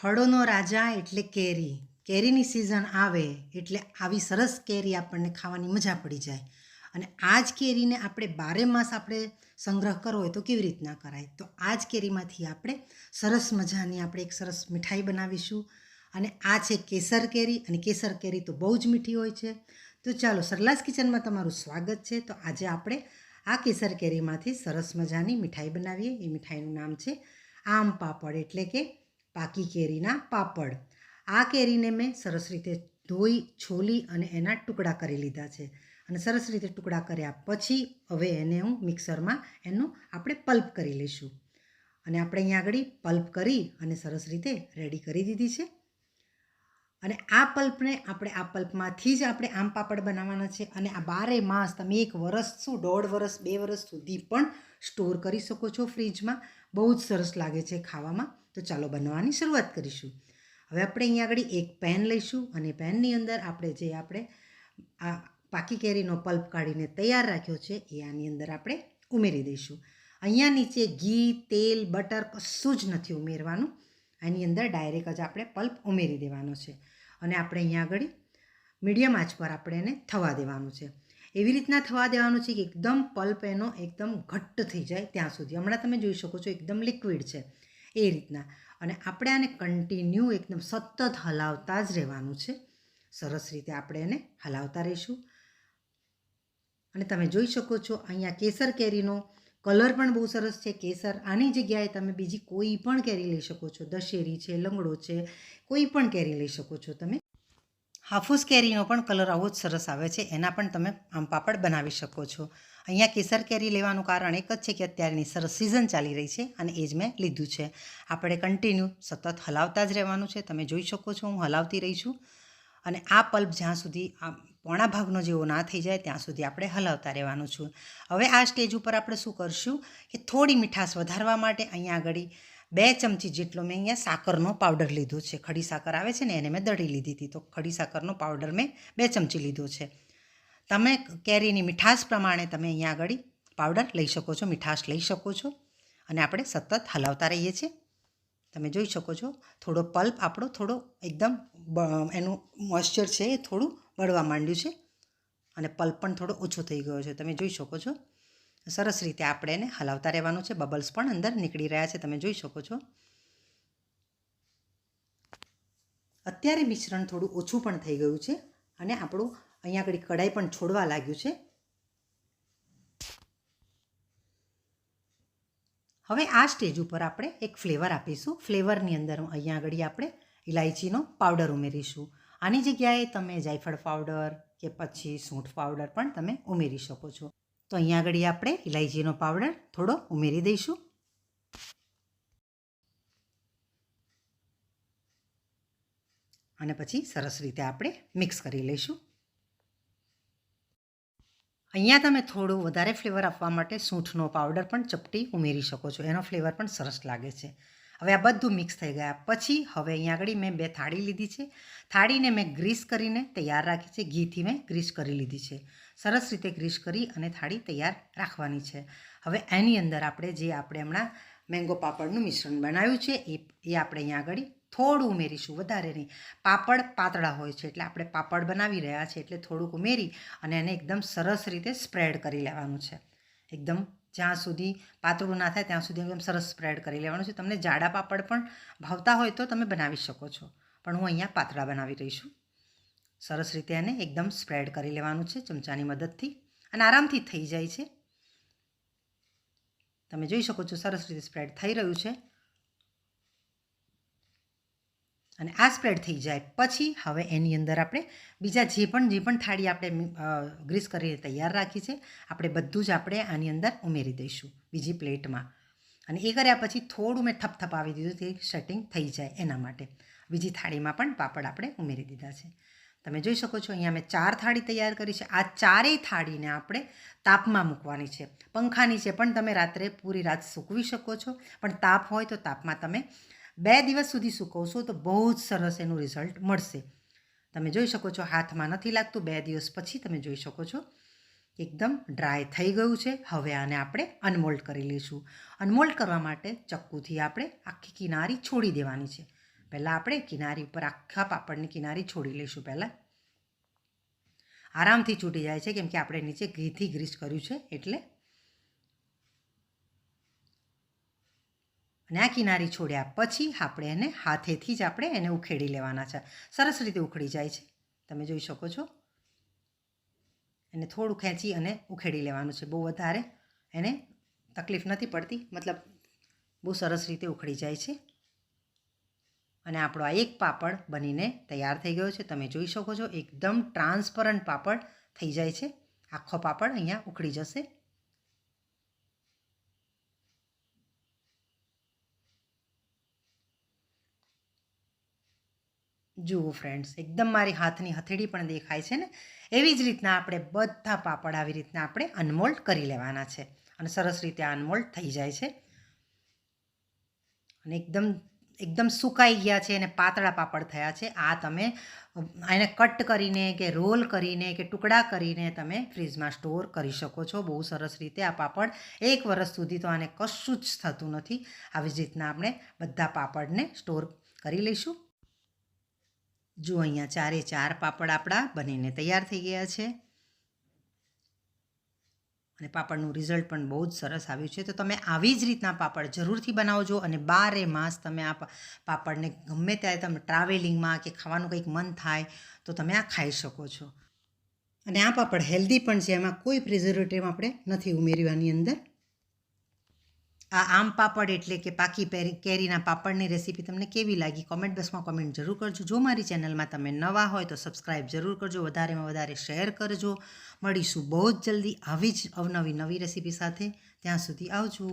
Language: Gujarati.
ફળોનો રાજા એટલે કેરી. કેરીની સિઝન આવે એટલે આવી સરસ કેરી આપણને ખાવાની મજા પડી જાય. અને આ જ કેરીને આપણે બારે માસ આપણે સંગ્રહ કરવો હોય તો કેવી રીતના કરાય? તો આ જ કેરીમાંથી આપણે સરસ મજાની આપણે એક સરસ મીઠાઈ બનાવીશું. અને આ છે કેસર કેરી, અને કેસર કેરી તો બહુ જ મીઠી હોય છે. તો ચાલો, સરલાસ કિચનમાં તમારું સ્વાગત છે. તો આજે આપણે આ કેસર કેરીમાંથી સરસ મજાની મીઠાઈ બનાવીએ. એ મીઠાઈનું નામ છે આમ પાપડ, એટલે કે પાકી કેરીના પાપડ. આ કેરીને મેં સરસ રીતે ધોઈ, છોલી અને એના ટુકડા કરી લીધા છે. અને સરસ રીતે ટુકડા કર્યા પછી હવે એને હું મિક્સરમાં એનું આપણે પલ્પ કરી લઈશું. અને આપણે અહીંયા આગળ પલ્પ કરી અને સરસ રીતે રેડી કરી દીધી છે. અને આ પલ્પને આ પલ્પમાંથી જ આપણે આમ પાપડ બનાવવાના છે. અને આ બારે માસ તમે 1 વર્ષ શું 1.5 વર્ષ 2 વર્ષ સુધી પણ સ્ટોર કરી શકો છો ફ્રીજમાં. બહુ જ સરસ લાગે છે ખાવામાં. તો ચાલો બનાવવાની શરૂઆત કરીશું. હવે આપણે અહીંયા આગળ એક પેન લઈશું અને પેનની અંદર આપણે આ પાકી કેરીનો પલ્પ કાઢીને તૈયાર રાખ્યો છે એ આની અંદર આપણે ઉમેરી દઈશું. અહીંયા નીચે ઘી, તેલ, બટર કશું જ નથી ઉમેરવાનું. આની અંદર ડાયરેક્ટ જ આપણે પલ્પ ઉમેરી દેવાનો છે. અને આપણે અહીંયા આગળ મીડિયમ આંચ પર આપણે એને થવા દેવાનું છે. એવી રીતના થવા દેવાનું છે કે એકદમ પલ્પ એનો એકદમ ઘટ્ટ થઈ જાય ત્યાં સુધી. હમણાં તમે જોઈ શકો છો એકદમ લિક્વિડ છે એ રીતના. અને આપણે આને કન્ટિન્યુ એકદમ સતત હલાવતા જ રહેવાનું છે. સરસ રીતે આપણે એને હલાવતા રહીશું. અને તમે જોઈ શકો છો અહીંયા કેસર કેરીનો કલર પણ બહુ સરસ છે. કેસર આની જગ્યાએ તમે બીજી કોઈ પણ કેરી લઈ શકો છો. દશેરી છે, લંગડો છે, કોઈ પણ કેરી લઈ શકો છો તમે. હાફૂસ કેરીનો પણ કલર આવો જ સરસ આવે છે. એના પણ તમે આમ પાપડ બનાવી શકો છો. અહીંયા કેસર કેરી લેવાનું કારણ એક જ છે કે અત્યારની સરસ સિઝન ચાલી રહી છે અને એ જ મેં લીધું છે. આપણે કન્ટિન્યુ સતત હલાવતા જ રહેવાનું છે. તમે જોઈ શકો છો હું હલાવતી રહી છું. અને આ પલ્પ જ્યાં સુધી પોણા ભાગનો જેવો ના થઈ જાય ત્યાં સુધી આપણે હલાવતા રહેવાનું છું. હવે આ સ્ટેજ ઉપર આપણે શું કરશું કે થોડી મીઠાશ વધારવા માટે અહીંયા આગળ 2 ચમચી જેટલો મેં અહીંયા સાકરનો પાવડર લીધો છે. ખડી સાકર આવે છે ને, એને મેં દળી લીધી હતી. તો ખડી સાકરનો પાવડર મેં 2 ચમચી લીધો છે. તમે કેરીની મીઠાશ પ્રમાણે તમે અહીંયા આગળ પાવડર લઈ શકો છો, મીઠાશ લઈ શકો છો. અને આપણે સતત હલાવતા રહીએ છીએ. તમે જોઈ શકો છો થોડો પલ્પ આપણો થોડો એકદમ એનું મોઇશ્ચર છે એ થોડું બળવા માંડ્યું છે. અને પલ્પ પણ થોડો ઓછો થઈ ગયો છે. તમે જોઈ શકો છો. સરસ રીતે આપણે એને હલાવતા રહેવાનું છે. બબલ્સ પણ અંદર નીકળી રહ્યા છે. તમે જોઈ શકો છો. અત્યારે મિશ્રણ થોડું ઓછું પણ થઈ ગયું છે. અને આપણું અહીંયા આગળ કઢાઈ પણ છોડવા લાગ્યું છે. હવે આ સ્ટેજ ઉપર આપણે એક ફ્લેવર આપીશું. ફ્લેવરની અંદર અહીંયા આગળ આપણે ઇલાયચીનો પાવડર ઉમેરીશું. આની જગ્યાએ તમે જાયફળ પાવડર કે પછી સૂંઠ પાવડર પણ તમે ઉમેરી શકો છો. તો અહીંયા આગળ આપણે ઇલાયચીનો પાવડર થોડો ઉમેરી દઈશું. અને પછી સરસ રીતે આપણે મિક્સ કરી લઈશું. અહીંયા તમે થોડું વધારે ફ્લેવર આપવા માટે સૂંઠનો પાવડર પણ ચપટી ઉમેરી શકો છો. એનો ફ્લેવર પણ સરસ લાગે છે. હવે આ બધું મિક્સ થઈ ગયા પછી હવે અહીંયા આગળ મેં 2 થાળી લીધી છે. થાળીને મેં ગ્રીસ કરીને તૈયાર રાખી છે. ઘીથી મેં ગ્રીસ કરી લીધી છે. સરસ રીતે ગ્રીસ કરી અને થાળી તૈયાર રાખવાની છે. હવે એની અંદર આપણે હમણાં મેંગો પાપડનું મિશ્રણ બનાવ્યું છે એ આપણે અહીંયા આગળ થોડું ઉમેરીશું, વધારે નહીં. પાપડ પાતળા હોય છે એટલે આપણે પાપડ બનાવી રહ્યા છીએ એટલે થોડુંક ઉમેરી અને એને એકદમ સરસ રીતે સ્પ્રેડ કરી લેવાનું છે. એકદમ જ્યાં સુધી પાતળું ના થાય ત્યાં સુધી એકદમ સરસ સ્પ્રેડ કરી લેવાનું છે. તમને જાડા પાપડ પણ ભાવતા હોય તો તમે બનાવી શકો છો, પણ હું અહીંયા પાતળા બનાવી રહી છું. સરસ રીતે એને એકદમ સ્પ્રેડ કરી લેવાનું છે ચમચાની મદદથી, અને આરામથી થઈ જાય છે. તમે જોઈ શકો છો સરસ રીતે સ્પ્રેડ થઈ રહ્યું છે. અને આ સ્પ્રેડ થઈ જાય પછી હવે એની અંદર આપણે બીજા જે પણ થાળી આપણે ગ્રીસ કરીને તૈયાર રાખી છે આપણે બધું જ આપણે આની અંદર ઉમેરી દઈશું બીજી પ્લેટમાં. અને એ કર્યા પછી થોડું મેં થપથપાવી દીધું તે સેટિંગ થઈ જાય એના માટે. બીજી થાળીમાં પણ પાપડ આપણે ઉમેરી દીધા છે. તમે જોઈ શકો છો અહીંયા મેં 4 થાળી તૈયાર કરી છે. આ 4 થાળીને આપણે તાપમાં મૂકવાની છે. પંખા નીચે પણ તમે રાત્રે પૂરી રાત સૂકવી શકો છો, પણ તાપ હોય તો તાપમાં તમે 2 દિવસ સુધી સૂકવશો તો બહુ જ સરસ એનું રિઝલ્ટ મળશે. તમે જોઈ શકો છો હાથમાં નથી લાગતું. 2 દિવસ પછી તમે જોઈ શકો છો એકદમ ડ્રાય થઈ ગયું છે. હવે આને આપણે અનમોલ્ડ કરી લઈશું. અનમોલ્ડ કરવા માટે ચક્કુથી આપણે આખી કિનારી છોડી દેવાની છે. પહેલાં આપણે કિનારી ઉપર આખા પાપડની કિનારી છોડી લઈશું. પહેલાં આરામથી છૂટી જાય છે કેમ કે આપણે નીચે ઘીથી ગ્રીસ કર્યું છે એટલે. અને આ કિનારી છોડ્યા પછી આપણે એને હાથેથી જ આપણે એને ઉખેડી લેવાના છે. સરસ રીતે ઉખડી જાય છે, તમે જોઈ શકો છો. એને થોડું ખેંચી અને ઉખેડી લેવાનું છે. બહુ વધારે એને તકલીફ નથી પડતી, મતલબ બહુ સરસ રીતે ઉખડી જાય છે. અને આપણો આ એક પાપડ બનીને તૈયાર થઈ ગયો છે. તમે જોઈ શકો છો એકદમ ટ્રાન્સપરન્ટ પાપડ થઈ જાય છે. આખો પાપડ અહીંયા ઉખડી જશે. જુઓ ફ્રેન્ડ્સ, એકદમ મારી હાથની હથેળી પણ દેખાય છે ને. એવી જ રીતના આપણે બધા પાપડ આવી રીતના આપણે અનમોલ્ડ કરી લેવાના છે અને સરસ રીતે અનમોલ્ડ થઈ જાય છે. અને એકદમ સુકાઈ ગયા છે અને પાતળા પાપડ થયા છે. આ તમે એને કટ કરીને કે રોલ કરીને કે ટુકડા કરીને તમે ફ્રીજમાં સ્ટોર કરી શકો છો બહુ સરસ રીતે. આ પાપડ 1 વર્ષ સુધી તો આને કશું જ થતું નથી. આવી જ રીતના આપણે બધા પાપડને સ્ટોર કરી લઈશું. જો અહીંયા 4 પાપડ આપણા બનીને તૈયાર થઈ ગયા છે અને પાપડનું રિઝલ્ટ પણ બહુ જ સરસ આવ્યું છે. તો તમે આવી જ રીતના પાપડ જરૂરથી બનાવજો અને 12 માસ તમે આ પાપડને ગમે ત્યારે તમે ટ્રાવેલિંગમાં કે ખાવાનું કંઈક મન થાય તો તમે આ ખાઈ શકો છો. અને આ પાપડ હેલ્ધી પણ છે, એમાં કોઈ પ્રિઝર્વેટિવ આપણે નથી ઉમેર્યું આની અંદર. આ આમ પાપડ એટલે કે પાકી કેરીના પાપડની રેસીપી તમને કેવી લાગી કોમેન્ટ બોક્સમાં કોમેન્ટ જરૂર કરજો. જો મારી ચેનલમાં તમે નવા હોય તો સબસ્ક્રાઈબ જરૂર કરજો, વધારેમાં વધારે શેર કરજો. મળીશું બહુ જ જલ્દી આવી જ અવનવી નવી રેસીપી સાથે. ત્યાં સુધી આવજો.